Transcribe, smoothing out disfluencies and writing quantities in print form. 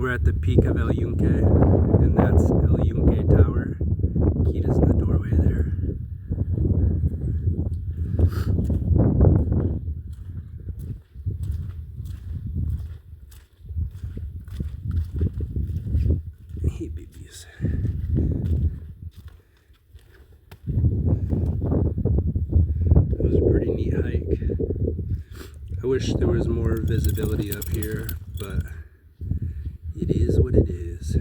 we're at the peak of El Yunque, and that's El Yunque Tower. Kita's in the doorway there. Hey babies. That was a pretty neat hike. I wish there was more visibility up here, but it is what it is.